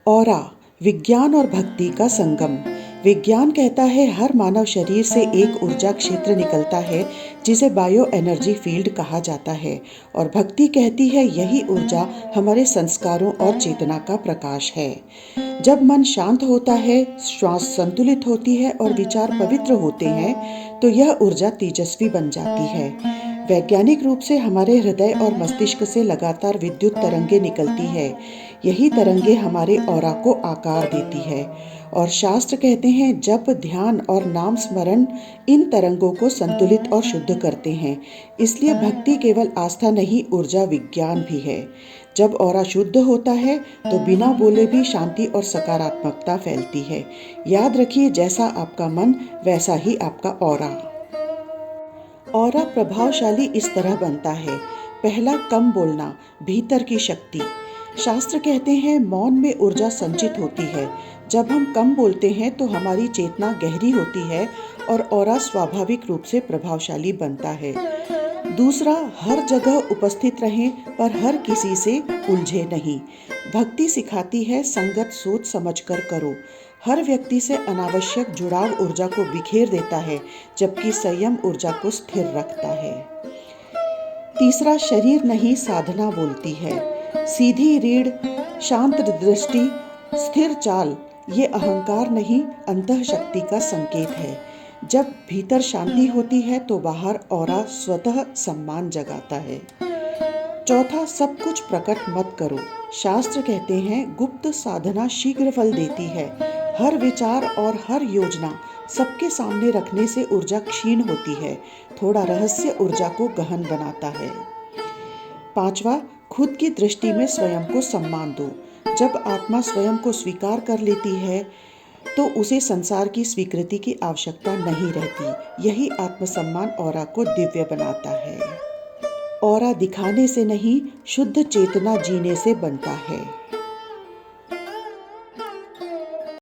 Aura, विज्ञान और भक्ति का संगम। विज्ञान कहता है हर मानव शरीर से एक ऊर्जा क्षेत्र निकलता है जिसे बायो एनर्जी फील्ड कहा जाता है, और भक्ति कहती है यही ऊर्जा हमारे संस्कारों और चेतना का प्रकाश है। जब मन शांत होता है, श्वास संतुलित होती है और विचार पवित्र होते हैं, तो यह ऊर्जा तेजस्वी बन जाती है। वैज्ञानिक रूप से हमारे हृदय और मस्तिष्क से लगातार विद्युत तरंगे निकलती है। यही तरंगे हमारे ऑरा को आकार देती है, और शास्त्र कहते हैं जप, ध्यान और नाम स्मरण इन तरंगों को संतुलित और शुद्ध करते हैं। इसलिए भक्ति केवल आस्था नहीं, ऊर्जा विज्ञान भी है। जब ऑरा शुद्ध होता है तो बिना बोले भी शांति और सकारात्मकता फैलती है। याद रखिए, जैसा आपका मन वैसा ही आपका ऑरा। ऑरा प्रभावशाली इस तरह बनता है। पहला, कम बोलना, भीतर की शक्ति। शास्त्र कहते हैं मौन में ऊर्जा संचित होती है। जब हम कम बोलते हैं तो हमारी चेतना गहरी होती है और ऑरा स्वाभाविक रूप से प्रभावशाली बनता है। दूसरा, हर जगह उपस्थित रहें पर हर किसी से उलझे नहीं। भक्ति सिखाती है संगत सोच समझकर करो। हर व्यक्ति से अनावश्यक जुड़ाव ऊर्जा को बिखेर देता है, जबकि संयम ऊर्जा को स्थिर रखता है। तीसरा, शरीर नहीं साधना बोलती है। सीधी रीढ़, शांत दृष्टि, स्थिर चाल, ये अहंकार नहीं, अंतः शक्ति का संकेत है। जब भीतर शांति होती है तो बाहर ऑरा स्वतः सम्मान जगाता है। चौथा, सब कुछ प्रकट मत करो। शास्त्र कहते हैं गुप्त साधना शीघ्र फल देती है। हर विचार और हर योजना सबके सामने रखने से ऊर्जा क्षीण होती है। थोड़ा रहस्य ऊर्जा को गहन बनाता है। पांचवा, खुद की दृष्टि में स्वयं को सम्मान दो। जब आत्मा स्वयं को स्वीकार कर लेती है तो उसे संसार की स्वीकृति की आवश्यकता नहीं रहती। यही आत्मसम्मान ऑरा को दिव्य बनाता है। ऑरा दिखाने से नहीं, शुद्ध चेतना जीने से बनता है।